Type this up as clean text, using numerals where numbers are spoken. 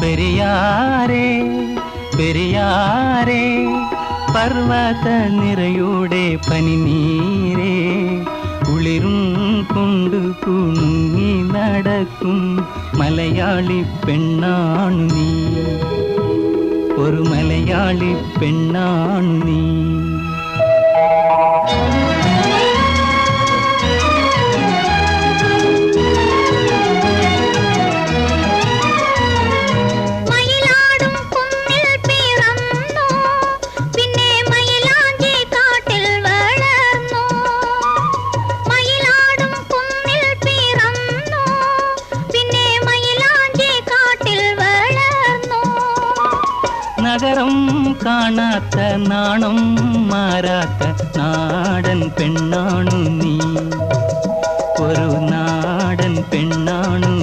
പെരിയാരേ പെരിയാരേ പർവ്വത നിരയുടെ പനിനീരേ കുളിരും കൊണ്ടു കുണുങ്ങി നടക്കും മലയാളി പെണ്ണാണു നീ ഒരു മലയാളി പെണ്ണാണു നീ നഗരം കാണാത്ത നാണം മാറാത്ത നാടൻ പെണ്ണാണു നീ ഒരു നാടൻ പെണ്ണാണു